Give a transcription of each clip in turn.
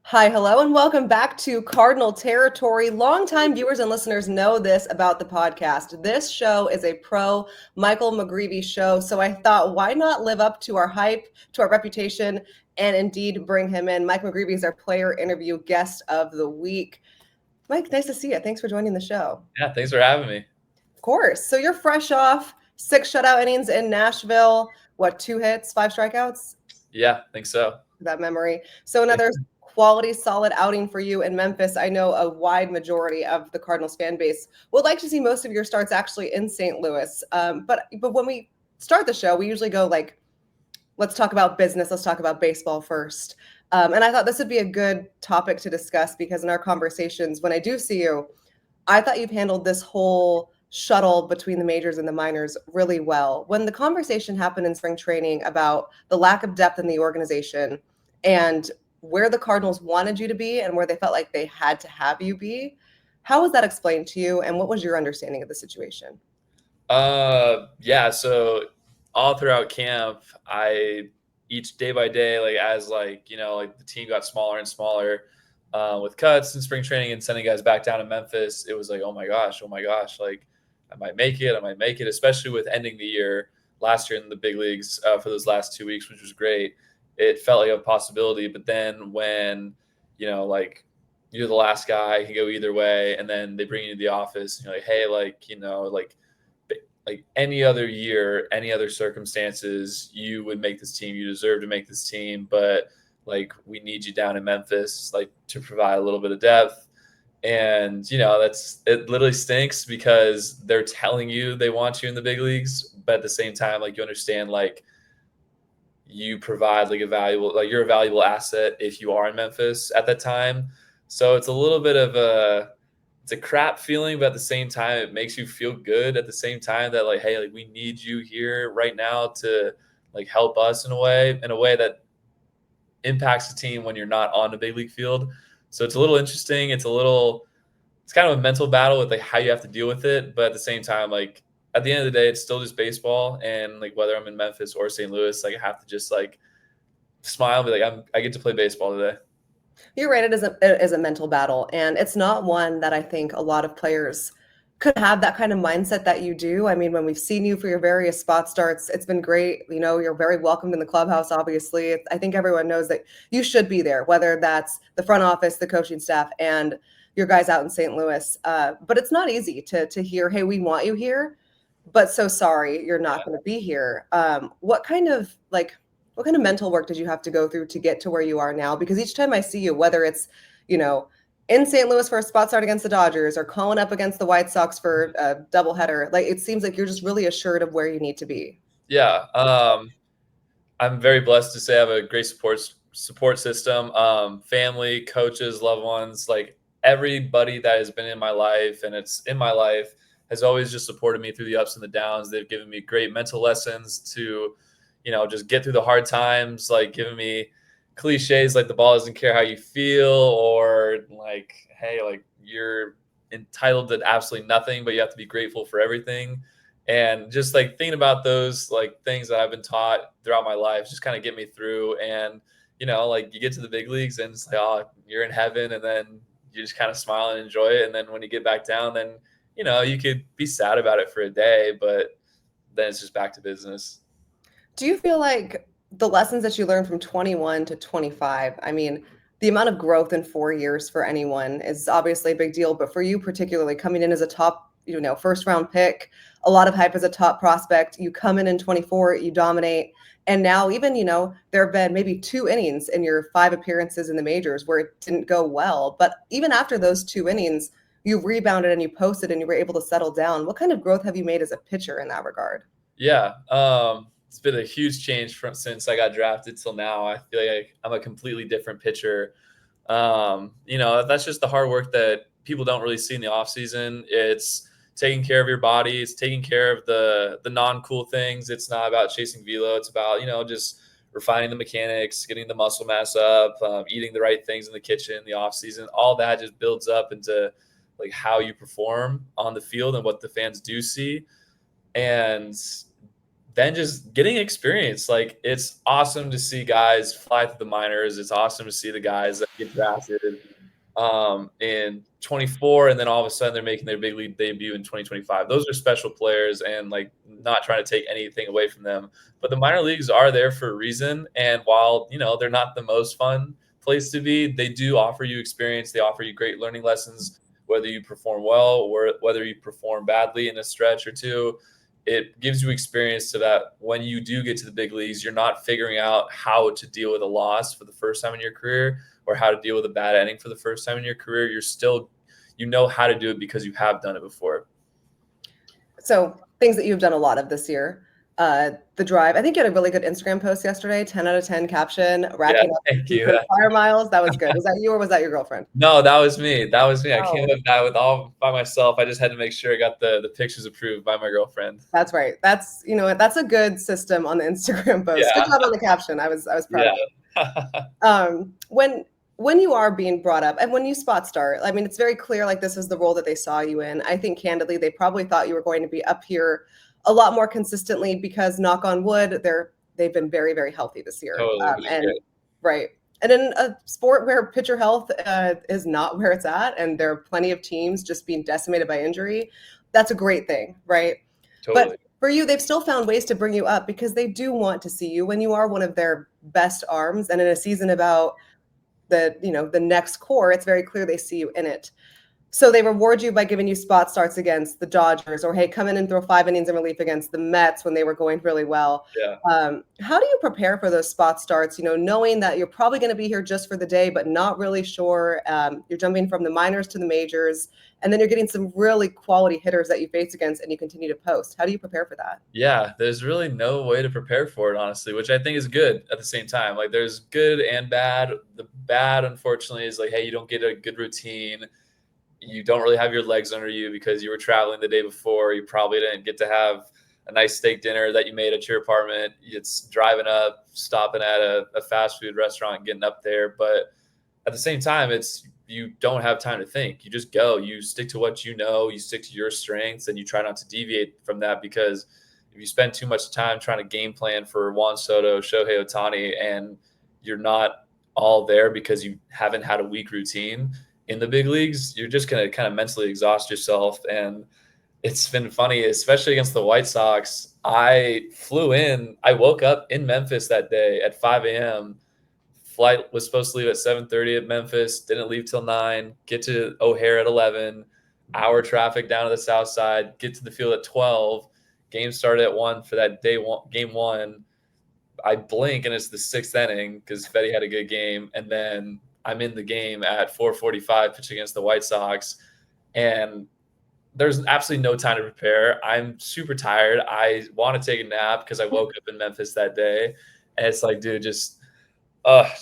Hi, hello, and welcome back to Cardinal Territory. Longtime viewers and listeners know this about the podcast. This show is a pro Michael McGreevy show, so I thought, why not live up to our hype, to our reputation, and indeed bring him in. Mike McGreevy is our player interview guest of the week. Mike, nice to see you. Thanks for joining the show. Yeah, thanks for having me. Of course. So you're fresh off 6 shutout innings in Nashville. What, 2 hits, 5 strikeouts? Yeah, I think so. That memory. So another quality, solid outing for you in Memphis. I know a wide majority of the Cardinals fan base would like to see most of your starts actually in St. Louis. But when we start the show, we usually go like, let's talk about business. Let's talk about baseball first. And I thought this would be a good topic to discuss because in our conversations, when I do see you, I thought you've handled this whole shuttle between the majors and the minors really well. When the conversation happened in spring training about the lack of depth in the organization and where the Cardinals wanted you to be and where they felt like they had to have you be, how was that explained to you and what was your understanding of the situation? Yeah, so all throughout camp, each day by day, like the team got smaller and smaller, with cuts in spring training and sending guys back down to Memphis, it was like, oh my gosh, like I might make it, especially with ending the year last year in the big leagues, for those last 2 weeks, which was great. It felt like a possibility, but then when, like you're the last guy, you can go either way, and then they bring you to the office, and you're like, hey, like any other year, any other circumstances, you would make this team. You deserve to make this team, but like we need you down in Memphis, like to provide a little bit of depth. And it literally stinks because they're telling you they want you in the big leagues, but at the same time, like you understand, like you provide you're a valuable asset if you are in Memphis at that time. So it's a little bit of it's a crap feeling, but at the same time, it makes you feel good at the same time that like, hey, like we need you here right now to like help us in a way that impacts the team when you're not on the big league field. So it's a little interesting. It's kind of a mental battle with like how you have to deal with it. But at the same time, like at the end of the day, it's still just baseball. And like whether I'm in Memphis or St. Louis, like I have to just like smile and be like, I get to play baseball today. You're right. It is a mental battle, and it's not one that I think a lot of players could have that kind of mindset that you do. I mean, when we've seen you for your various spot starts, it's been great. You know, you're very welcomed in the clubhouse, obviously. I think everyone knows that you should be there, whether that's the front office, the coaching staff, and your guys out in St. Louis. But it's not easy to hear, hey, we want you here, but so sorry, you're not going to be here. What kind of mental work did you have to go through to get to where you are now? Because each time I see you, whether it's, you know, in St. Louis for a spot start against the Dodgers or calling up against the White Sox for a doubleheader, like it seems like you're just really assured of where you need to be. Yeah. I'm very blessed to say I have a great support system, family, coaches, loved ones, like everybody that has been in my life and it's in my life has always just supported me through the ups and the downs. They've given me great mental lessons to, just get through the hard times, like giving me cliches like the ball doesn't care how you feel, or like, hey, like you're entitled to absolutely nothing, but you have to be grateful for everything. And just like thinking about those like things that I've been taught throughout my life just kind of get me through. And like you get to the big leagues and it's like, oh, you're in heaven, and then you just kind of smile and enjoy it. And then when you get back down, then you could be sad about it for a day, but then it's just back to business. Do you feel like the lessons that you learned from 21 to 25, I mean, the amount of growth in 4 years for anyone is obviously a big deal, but for you particularly coming in as a top, first round pick, a lot of hype as a top prospect, you come in 24, you dominate. And now even, there have been maybe 2 innings in your 5 appearances in the majors where it didn't go well. But even after those 2 innings, you rebounded and you posted and you were able to settle down. What kind of growth have you made as a pitcher in that regard? Yeah. It's been a huge change from since I got drafted till now. I feel like I'm a completely different pitcher. That's just the hard work that people don't really see in the off season. It's taking care of your body. It's taking care of the non-cool things. It's not about chasing velo. It's about, just refining the mechanics, getting the muscle mass up, eating the right things in the kitchen, the off season. All that just builds up into like how you perform on the field and what the fans do see. And then just getting experience. Like, it's awesome to see guys fly through the minors. It's awesome to see the guys that get drafted in 24, and then all of a sudden they're making their big league debut in 2025. Those are special players, and like, not trying to take anything away from them, but the minor leagues are there for a reason. And while, you know, they're not the most fun place to be, they do offer you experience. They offer you great learning lessons, whether you perform well or whether you perform badly in a stretch or two. It gives you experience so that when you do get to the big leagues, you're not figuring out how to deal with a loss for the first time in your career, or how to deal with a bad inning for the first time in your career. You're still, you know how to do it because you have done it before. So things that you've done a lot of this year. The drive. I think you had a really good Instagram post yesterday, 10 out of 10 caption, racking up Thank you. fire miles. That was good. Was that you or was that your girlfriend? No, that was me. That was me. I Oh. came up with that with all by myself. I just had to make sure I got the pictures approved by my girlfriend. That's right. That's, you know, that's a good system on the Instagram post. Yeah. Good job on the caption. I was proud of it. When you are being brought up and when you spot start, I mean, it's very clear like this is the role that they saw you in. I think candidly, they probably thought you were going to be up here a lot more consistently because, knock on wood, they've been very, very healthy this year. Totally. Right. And in a sport where pitcher health is not where it's at, and there are plenty of teams just being decimated by injury, that's a great thing, right? Totally. But for you, they've still found ways to bring you up because they do want to see you when you are one of their best arms. And in a season about the next core, it's very clear they see you in it. So they reward you by giving you spot starts against the Dodgers, or hey, come in and throw 5 innings in relief against the Mets when they were going really well. Yeah. How do you prepare for those spot starts? You know, knowing that you're probably going to be here just for the day, but not really sure. You're jumping from the minors to the majors, and then you're getting some really quality hitters that you face against, and you continue to post. How do you prepare for that? Yeah, there's really no way to prepare for it, honestly, which I think is good at the same time. Like, there's good and bad. The bad, unfortunately, is like, hey, you don't get a good routine. You don't really have your legs under you because you were traveling the day before. You probably didn't get to have a nice steak dinner that you made at your apartment. It's driving up, stopping at a fast food restaurant, getting up there. But at the same time, you don't have time to think. You just go. You stick to what you know. You stick to your strengths, and you try not to deviate from that, because if you spend too much time trying to game plan for Juan Soto, Shohei Ohtani, and you're not all there because you haven't had a week routine in the big leagues, you're just going to kind of mentally exhaust yourself. And it's been funny, especially against the White Sox. I woke up in Memphis that day at 5 a.m. Flight was supposed to leave at 7:30 at Memphis, didn't leave till 9, get to O'Hare at 11, hour traffic down to the south side, get to the field at 12. Game started at 1 for that game 1. I blink and it's the 6th inning because Fetty had a good game. And then I'm in the game at 4:45 pitching against the White Sox, and there's absolutely no time to prepare. I'm super tired. I want to take a nap because I woke up in Memphis that day, and it's like, dude, just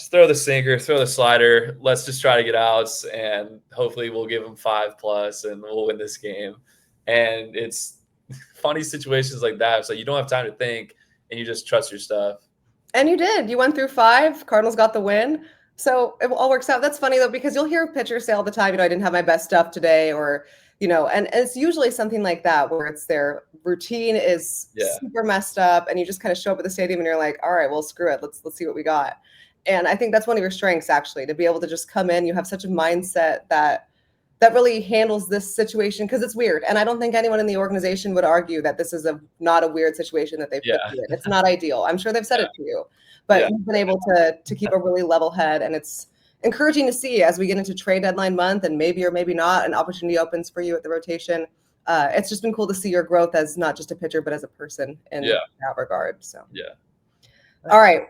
throw the sinker, throw the slider. Let's just try to get outs, and hopefully we'll give them 5+ and we'll win this game. And it's funny situations like that. It's like you don't have time to think, and you just trust your stuff. And you did. You went through 5. Cardinals got the win. So it all works out. That's funny, though, because you'll hear pitchers say all the time, I didn't have my best stuff today, or, and it's usually something like that where it's their routine is super messed up, and you just kind of show up at the stadium and you're like, all right, well, screw it. Let's see what we got. And I think that's one of your strengths, actually, to be able to just come in. You have such a mindset that really handles this situation, because it's weird. And I don't think anyone in the organization would argue that this is not a weird situation that they've put you in. It's not ideal. I'm sure they've said it to you. But you've been able to keep a really level head, and it's encouraging to see as we get into trade deadline month, and maybe or maybe not an opportunity opens for you at the rotation. It's just been cool to see your growth as not just a pitcher, but as a person in that regard. So all right,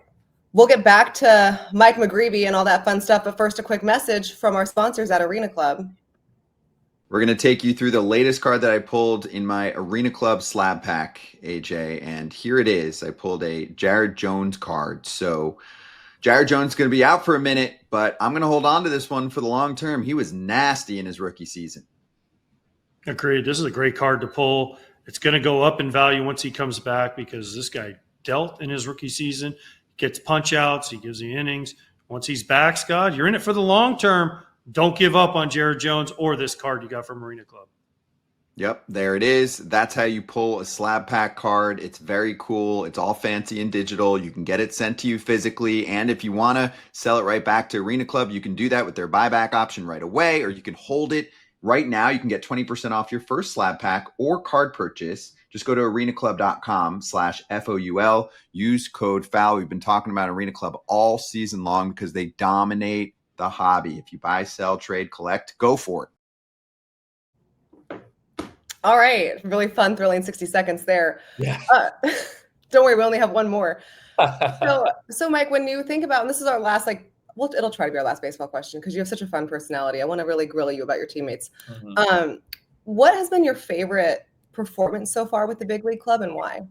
we'll get back to Mike McGreevy and all that fun stuff. But first, a quick message from our sponsors at Arena Club. We're going to take you through the latest card that I pulled in my Arena Club slab pack, AJ. And here it is. I pulled a Jared Jones card. So Jared Jones is going to be out for a minute, but I'm going to hold on to this one for the long term. He was nasty in his rookie season. Agreed. This is a great card to pull. It's going to go up in value once he comes back, because this guy dealt in his rookie season, gets punch outs, he gives the innings. Once he's back, Scott, you're in it for the long term. Don't give up on Jared Jones or this card you got from Arena Club. Yep, there it is. That's how you pull a slab pack card. It's very cool. It's all fancy and digital. You can get it sent to you physically. And if you want to sell it right back to Arena Club, you can do that with their buyback option right away, or you can hold it right now. You can get 20% off your first slab pack or card purchase. Just go to arenaclub.com/FOUL. Use code FOUL. We've been talking about Arena Club all season long because they dominate the hobby. If you buy, sell, trade, collect, go for it. All right. Really fun, thrilling 60 seconds there. Yeah. Don't worry, we only have one more. So Mike, when you think about, and this is our last, well, it'll try to be our last baseball question because you have such a fun personality. I want to really grill you about your teammates. Mm-hmm. What has been your favorite performance so far with the big league club and why?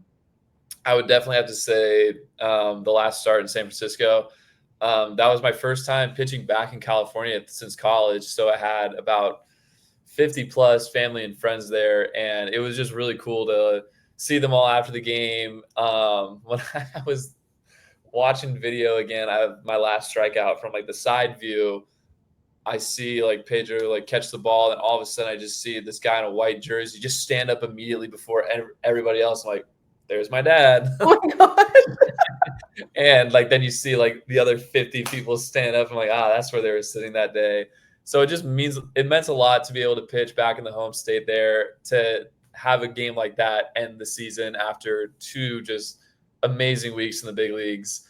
I would definitely have to say the last start in San Francisco. That was my first time pitching back in California since college. So I had about 50 plus family and friends there. And it was just really cool to see them all after the game. When I was watching video again, I have my last strikeout from like the side view. I see like Pedro like catch the ball, and all of a sudden I just see this guy in a white jersey just stand up immediately before everybody else. I'm like, there's my dad. Oh my God. And like then you see like the other 50 people stand up. I'm like, that's where they were sitting that day. So it meant a lot to be able to pitch back in the home state there, to have a game like that end the season after 2 just amazing weeks in the big leagues.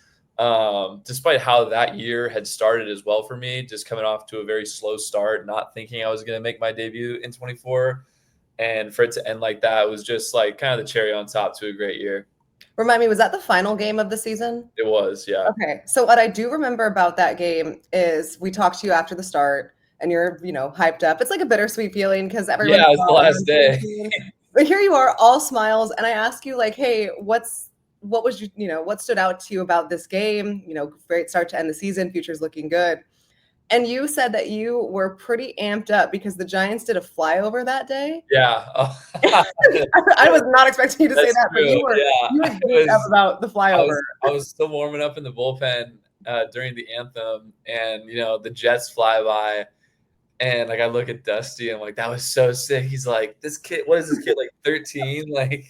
Despite how that year had started as well for me, just coming off to a very slow start, not thinking I was going to make my debut in 24. And for it to end like that was just like kind of the cherry on top to a great year. Remind me, was that the final game of the season? It was, yeah. Okay. So what I do remember about that game is we talked to you after the start and you're, hyped up. It's like a bittersweet feeling because everyone. Yeah, it was the last day. But here you are, all smiles. And I ask you like, hey, what stood out to you about this game? Great start to end the season. Future's looking good. And you said that you were pretty amped up because the Giants did a flyover that day. Yeah. I was not expecting you to say that, true. But you were geeked up about the flyover. I was still warming up in the bullpen during the anthem, and the Jets fly by, and like I look at Dusty, and I'm like, that was so sick. He's like, this kid, what is this kid, like 13? Like,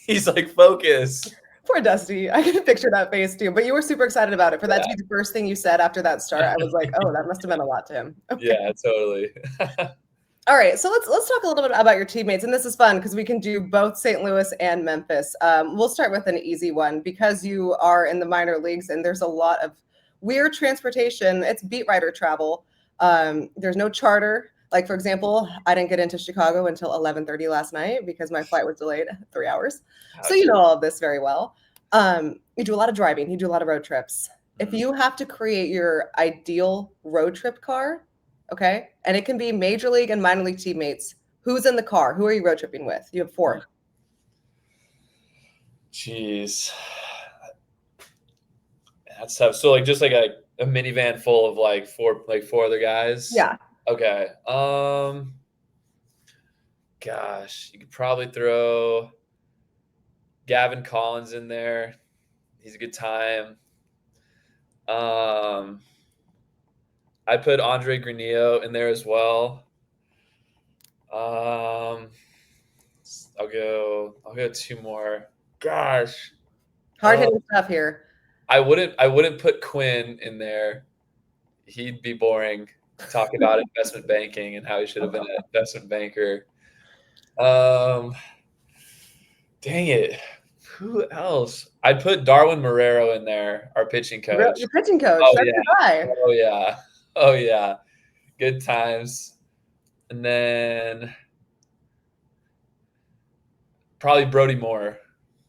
he's like, focus. Poor Dusty. I can picture that face too. But you were super excited about it. For that to be the first thing you said after that start, I was like, oh, that must have meant a lot to him. Okay. Yeah, totally. All right, so let's talk a little bit about your teammates, and this is fun because we can do both St. Louis and Memphis. We'll start with an easy one because you are in the minor leagues, and there's a lot of weird transportation. It's beat writer travel. There's no charter. Like, for example, I didn't get into Chicago until 11:30 last night because my flight was delayed 3 hours. So you know all of this very well. You do a lot of driving. You do a lot of road trips. If you have to create your ideal road trip car, okay, and it can be major league and minor league teammates, who's in the car? Who are you road tripping with? You have 4. Jeez. That's tough. So like just like a minivan full of like four other guys? Yeah. Okay. Gosh, you could probably throw Gavin Collins in there. He's a good time. I put Andre Granillo in there as well. I'll go 2 more. Gosh. Hard hitting stuff here. I wouldn't put Quinn in there. He'd be boring. Talk about investment banking and how he should have been an investment banker. Dang it. Who else? I'd put Darwin Marrero in there, our pitching coach. Your pitching coach. Oh, That's yeah. your guy. Oh, yeah. Good times. And then probably Brody Moore.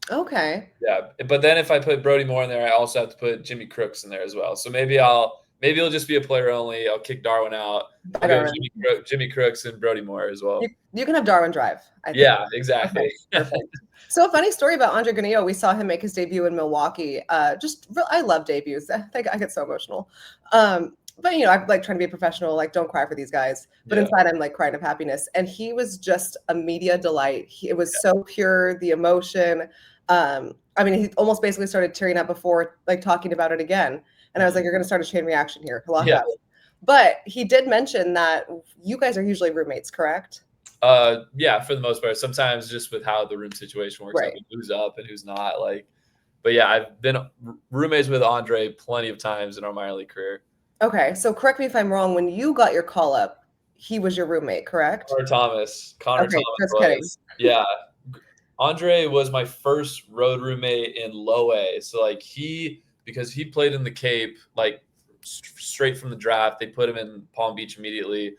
Okay. Yeah. But then if I put Brody Moore in there, I also have to put Jimmy Crooks in there as well. So maybe it'll just be a player only. I'll kick Darwin out. I'll go Jimmy Crooks and Brody Moore as well. You can have Darwin drive. I think. Yeah, exactly. Okay, perfect. So a funny story about Andre Granillo. We saw him make his debut in Milwaukee. I love debuts. I think I get so emotional. But I'm like trying to be a professional, like don't cry for these guys. But inside I'm like crying of happiness. And he was just a media delight. It was so pure, the emotion. He almost basically started tearing up before like talking about it again. And I was like, you're going to start a chain reaction here. But he did mention that you guys are usually roommates, correct? Yeah, for the most part. Sometimes just with how the room situation works, Right. out, who's up and who's not. Like, but yeah, I've been roommates with Andre plenty of times in our minor league career. Okay, so correct me if I'm wrong. When you got your call up, he was your roommate, correct? Connor Thomas. Connor Okay, Thomas just kidding. was. Yeah. Andre was my first road roommate in low A. So like because he played in the Cape, like straight from the draft, they put him in Palm Beach immediately.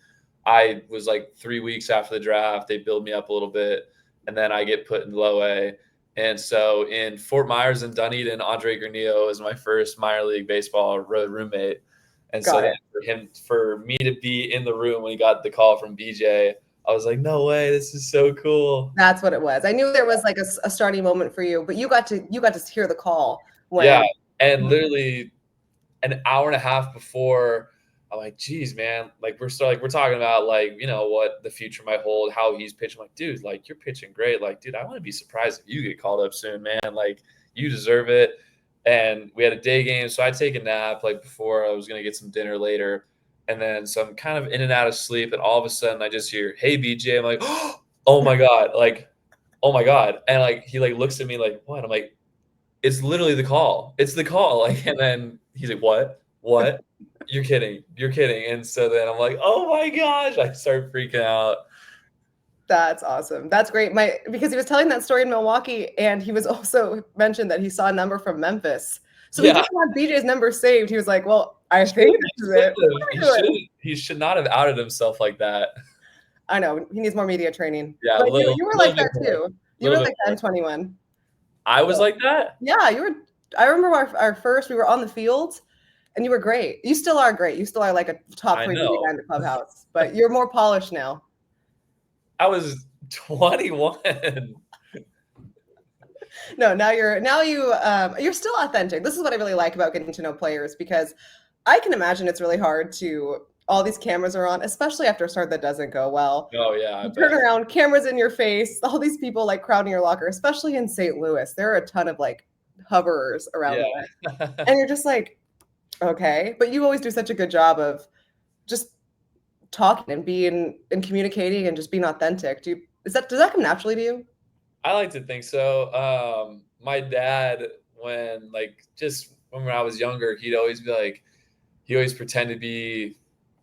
I was like 3 weeks after the draft, they build me up a little bit, and then I get put in low A. And so in Fort Myers and Dunedin, Andre Granillo is my first minor league baseball road roommate. And Got so it. then for me to be in the room when he got the call from BJ, I was like, no way, this is so cool. That's what it was. I knew there was like a starting moment for you, but you got to hear the call when. Yeah, and literally an hour and a half before, I'm like, geez, man, like we're talking about like, you know, what the future might hold, how he's pitching. I'm like, dude, like you're pitching great. Like, dude, I want to be surprised if you get called up soon, man. Like you deserve it. And we had a day game, so I'd take a nap like before I was gonna get some dinner later. And then so I'm kind of in and out of sleep, and all of a sudden I just hear, hey BJ. I'm like, oh my God, like, oh my God. And like he like looks at me like, what? I'm like, it's literally the call. It's the call. Like, and then he's like, what? What? You're kidding. You're kidding. And so then I'm like, oh my gosh. I start freaking out. That's awesome. That's great. Because he was telling that story in Milwaukee, and he was also mentioned that he saw a number from Memphis. So he Yeah. didn't have BJ's number saved. He was like, well, I think this is it. He should not have outed himself like that. I know. He needs more media training. Yeah, But you were like that too. You were Little like that in 21. I was like that? Yeah, you were. I remember our first, we were on the field, and you were great. You still are great. You still are like a top I 3 know. media guy in the clubhouse, but you're more polished now. I was 21. No, you're still authentic. This is what I really like about getting to know players, because I can imagine it's really hard to, all these cameras are on, especially after a start that doesn't go well. Oh yeah. You turn around, cameras in your face, all these people like crowding your locker, especially in St. Louis. There are a ton of like hoverers around there. And you're just like, okay. But you always do such a good job of just talking and being and communicating and just being authentic. Does that come naturally to you? I like to think so. My dad, when I was younger, he'd always be like, he always pretended to be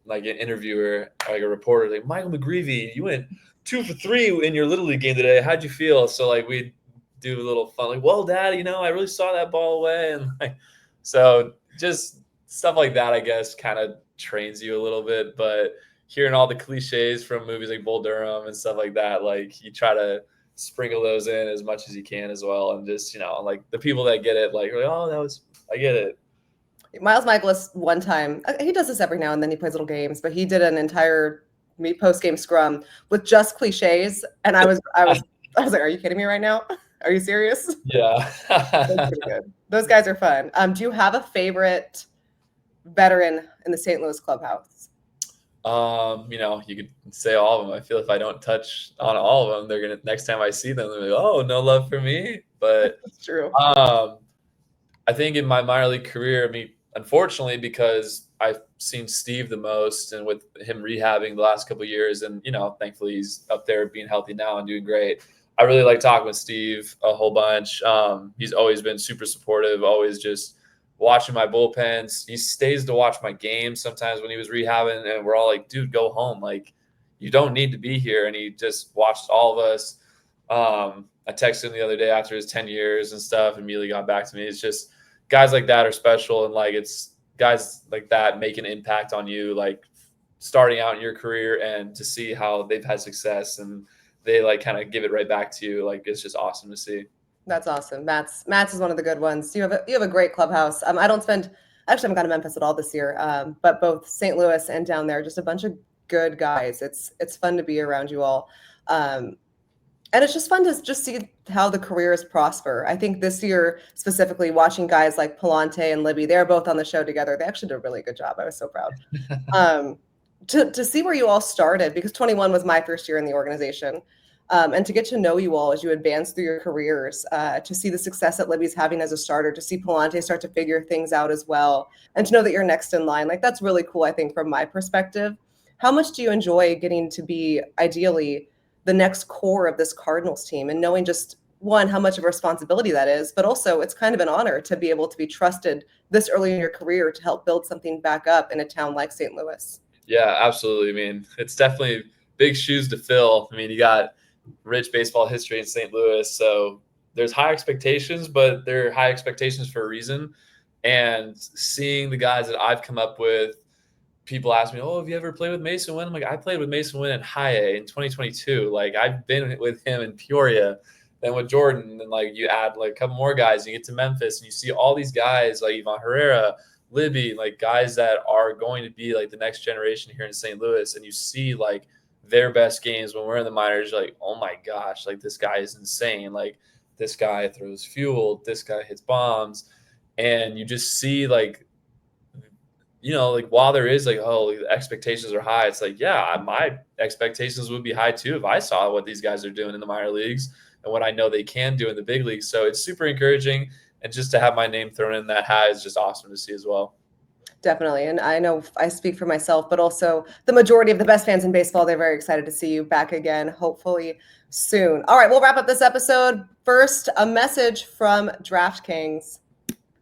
like an interviewer, like a reporter, like Michael McGreevy, you went 2 for 3 in your little league game today. How'd you feel? So like we'd do a little fun, like, well, Dad, I really saw that ball away, and like, so just stuff like that, I guess, kind of trains you a little bit. But hearing all the cliches from movies like Bull Durham and stuff like that, like you try to sprinkle those in as much as you can as well, and just like the people that get it, like, oh, I get it. Miles Michaelis one time, he does this every now and then, he plays little games, but he did an entire post-game scrum with just cliches, and I was like, are you kidding me right now? Are you serious? Yeah. That's pretty good. Those guys are fun. Do you have a favorite veteran in the St. Louis clubhouse? You could say all of them. I feel if I don't touch on all of them, they're gonna, next time I see them, they're like, oh, no love for me. But That's true. I think in my minor league career, unfortunately, because I've seen Steve the most, and with him rehabbing the last couple of years, and thankfully he's up there being healthy now and doing great. I really like talking with Steve a whole bunch. He's always been super supportive, always just watching my bullpens. He stays to watch my games sometimes when he was rehabbing, and we're all like, dude, go home. Like, you don't need to be here. And he just watched all of us. I texted him the other day after his 10 years and stuff, and immediately got back to me. It's just guys like that are special. And like, it's guys like that make an impact on you, like starting out in your career, and to see how they've had success and they like kind of give it right back to you. Like, it's just awesome to see. That's awesome. Matt's is one of the good ones. You have a great clubhouse. I haven't gone to Memphis at all this year, but both St. Louis and down there, just a bunch of good guys. It's fun to be around you all. And it's just fun to just see how the careers prosper. I think this year, specifically, watching guys like Palante and Libby, they're both on the show together. They actually did a really good job. I was so proud. To see where you all started, because 21 was my first year in the organization. And to get to know you all as you advance through your careers, to see the success that Libby's having as a starter, to see Palante start to figure things out as well, and to know that you're next in line. Like, that's really cool, I think, from my perspective. How much do you enjoy getting to be, ideally, the next core of this Cardinals team, and knowing just one, how much of a responsibility that is, but also it's kind of an honor to be able to be trusted this early in your career to help build something back up in a town like St. Louis. Yeah, absolutely. I mean, it's definitely big shoes to fill. I mean, you got rich baseball history in St. Louis, so there's high expectations, but they're high expectations for a reason. And seeing the guys that I've come up with, people ask me, "Oh, have you ever played with Mason Wynn?" I'm like, I played with Mason Wynn in High A in 2022. Like, I've been with him in Peoria, then with Jordan, and like you add like a couple more guys, and you get to Memphis, and you see all these guys like Ivan Herrera, Libby, like guys that are going to be like the next generation here in St. Louis, and you see like their best games when we're in the minors. You're like, oh my gosh, like this guy is insane. Like this guy throws fuel, this guy hits bombs, and you just see like, you know, like while there is like, oh, the expectations are high, it's like, yeah, my expectations would be high too if I saw what these guys are doing in the minor leagues and what I know they can do in the big leagues. So it's super encouraging. And just to have my name thrown in that hat is just awesome to see as well. Definitely. And I know I speak for myself, but also the majority of the best fans in baseball, they're very excited to see you back again, hopefully soon. All right, we'll wrap up this episode. First, a message from DraftKings.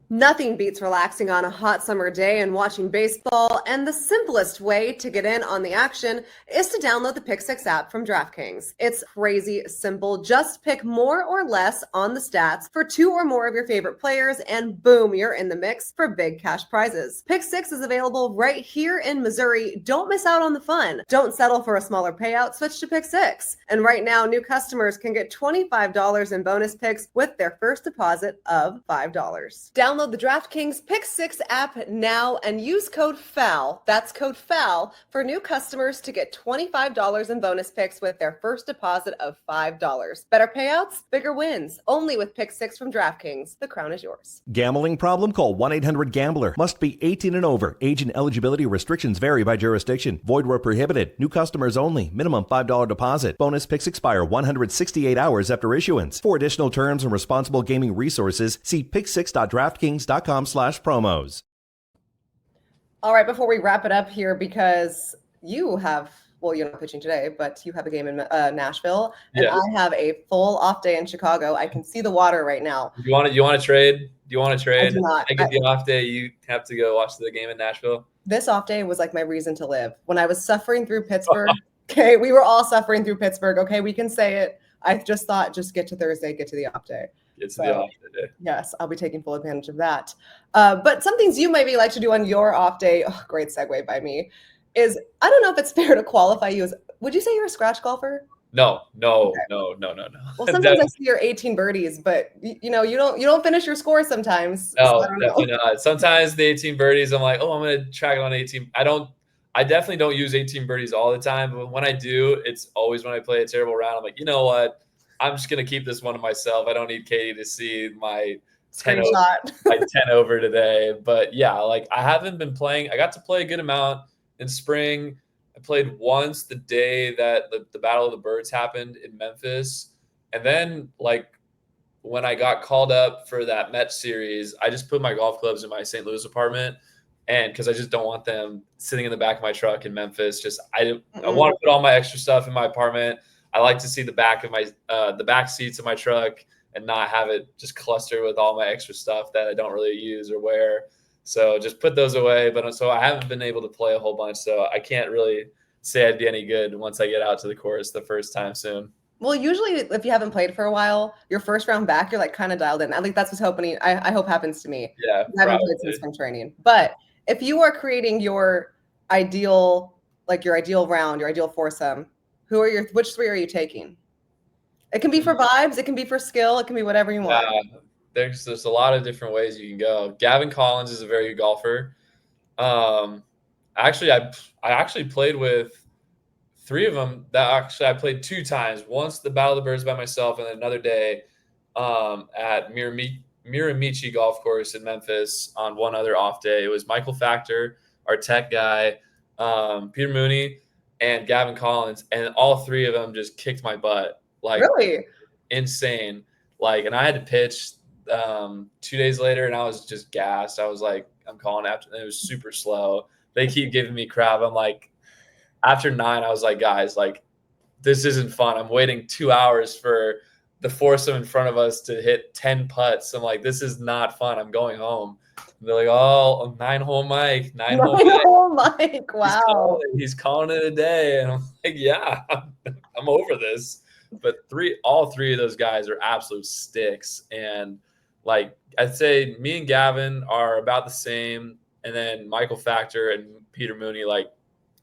Nothing beats relaxing on a hot summer day and watching baseball, and the simplest way to get in on the action is to download the Pick 6 app from DraftKings. It's crazy simple. Just pick more or less on the stats for two or more of your favorite players, and boom, you're in the mix for big cash prizes. Pick 6 is available right here in Missouri. Don't miss out on the fun. Don't settle for a smaller payout. Switch to Pick 6. And right now, new customers can get $25 in bonus picks with their first deposit of $5. Download the DraftKings Pick 6 app now and use code FAL, that's code FAL, for new customers to get $25 in bonus picks with their first deposit of $5. Better payouts, bigger wins. Only with Pick 6 from DraftKings. The crown is yours. Gambling problem? Call 1-800-GAMBLER. Must be 18 and over. Age and eligibility restrictions vary by jurisdiction. Void where prohibited. New customers only. Minimum $5 deposit. Bonus picks expire 168 hours after issuance. For additional terms and responsible gaming resources, see pick6.draftkings.com/promos. All right, before we wrap it up here, because you have, well, you're not pitching today, but you have a game in Nashville, and Yeah. I have a full off day in Chicago. I can see the water right now. You want to trade? Do you want to trade? I do not. I get the off day. You have to go watch the game in Nashville. This off day was like my reason to live. When I was suffering through Pittsburgh, okay, we were all suffering through Pittsburgh. Okay, we can say it. I just thought, just get to Thursday, get to the off day. Get to the off day. Yes, I'll be taking full advantage of that. But some things you maybe like to do on your off day, great segue by me, is I don't know if it's fair to qualify you as, would you say you're a scratch golfer? No. Okay. No. Well, sometimes I see your 18 birdies, but you don't finish your score sometimes. No, So I don't know. definitely not. Sometimes the 18 birdies, I'm like, oh, I'm going to track it on 18. I definitely don't use 18 birdies all the time, but when I do, it's always when I play a terrible round. I'm like, you know what? I'm just going to keep this one to myself. I don't need Katie to see my 10 over today. But yeah, like I haven't been playing. I got to play a good amount in spring. I played once the day that the Battle of the Birds happened in Memphis. And then like when I got called up for that Mets series, I just put my golf clubs in my St. Louis apartment. And because I just don't want them sitting in the back of my truck in Memphis. I want to put all my extra stuff in my apartment. I like to see the back of my the back seats of my truck and not have it just cluster with all my extra stuff that I don't really use or wear. So just put those away. But so I haven't been able to play a whole bunch. So I can't really say I'd be any good once I get out to the course the first time soon. Well, usually if you haven't played for a while, your first round back, you're like kind of dialed in. At least that's what's hoping. I hope happens to me. Yeah, I haven't played since spring training. But if you are creating your ideal round, your ideal foursome, which three are you taking? It can be for vibes, it can be for skill, it can be whatever you want. There's a lot of different ways you can go. Gavin Collins is a very good golfer. Actually, I actually played with three of them. I played two times. Once the Battle of the Birds by myself, and then another day at Miramichi Golf Course in Memphis on one other off day. It was Michael Factor, our tech guy, Peter Mooney, and Gavin Collins, and all three of them just kicked my butt. Like really insane. Like, and I had to pitch 2 days later, and I was just gassed. I was like, I'm calling after, and it was super slow. They keep giving me crap. I'm like, after 9, I was like, guys, like, this isn't fun. I'm waiting 2 hours for the foursome in front of us to hit 10 putts. I'm like, this is not fun. I'm going home. And they're like, oh, 9-hole Mike, 9-hole Mike. Oh, Mike, wow. He's calling it a day. And I'm like, yeah, I'm over this. But all three of those guys are absolute sticks. And like, I'd say me and Gavin are about the same. And then Michael Factor and Peter Mooney, like,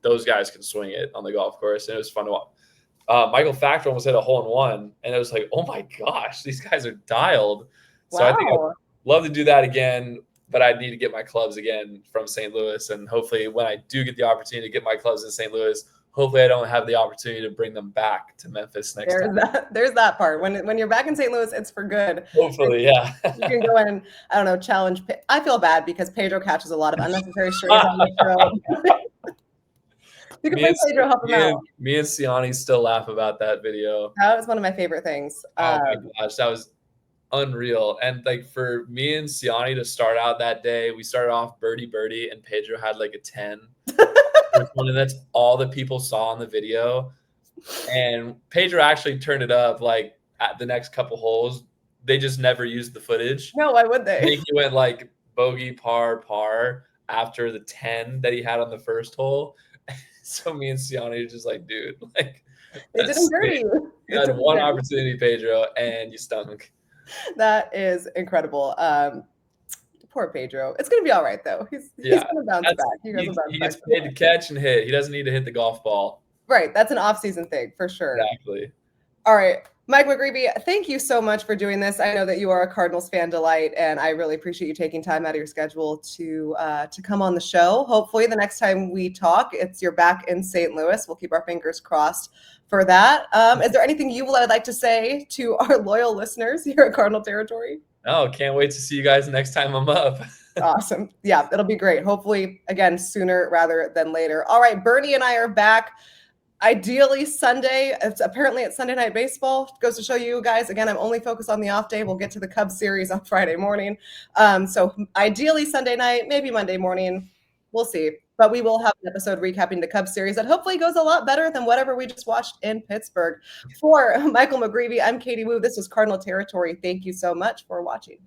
those guys can swing it on the golf course. And it was fun to watch. Michael Factor almost hit a hole-in-one. And it was like, oh my gosh, these guys are dialed. So I think I'd love to do that again. But I need to get my clubs again from St. Louis. And hopefully when I do get the opportunity to get my clubs in St. Louis, hopefully I don't have the opportunity to bring them back to Memphis next time. There's that part. When you're back in St. Louis, it's for good. Hopefully, yeah. You can go in, I don't know, challenge. I feel bad because Pedro catches a lot of unnecessary strays on the show. You can play Pedro, help him out. Me and Siani still laugh about that video. That was one of my favorite things. Oh my gosh, that was unreal. And like for me and Siani to start out that day, we started off birdie, and Pedro had like a 10. And that's all that people saw on the video. And Pedro actually turned it up like at the next couple holes. They just never used the footage. No, why would they? I think he went like bogey, par after the 10 that he had on the first hole. So me and Siani are just like, dude, like they didn't dirty you. You had one opportunity, Pedro, and you stunk. That is incredible. Poor Pedro. It's gonna be all right though. He's gonna bounce back. He gets paid to catch and hit. He doesn't need to hit the golf ball. Right. That's an off-season thing for sure. Exactly. All right. Mike McGreevy, thank you so much for doing this. I know that you are a Cardinals fan delight, and I really appreciate you taking time out of your schedule to come on the show. Hopefully the next time we talk, you're back in St. Louis. We'll keep our fingers crossed for that. Is there anything you would like to say to our loyal listeners here at Cardinal Territory? Oh, can't wait to see you guys next time I'm up. Awesome. Yeah, it'll be great. Hopefully, again, sooner rather than later. All right, Bernie and I are back. Ideally Sunday. Apparently it's Sunday Night Baseball. Goes to show you guys, again, I'm only focused on the off day. We'll get to the Cubs series on Friday morning. So ideally Sunday night, maybe Monday morning. We'll see. But we will have an episode recapping the Cubs series that hopefully goes a lot better than whatever we just watched in Pittsburgh. For Michael McGreevy, I'm Katie Wu. This was Cardinal Territory. Thank you so much for watching.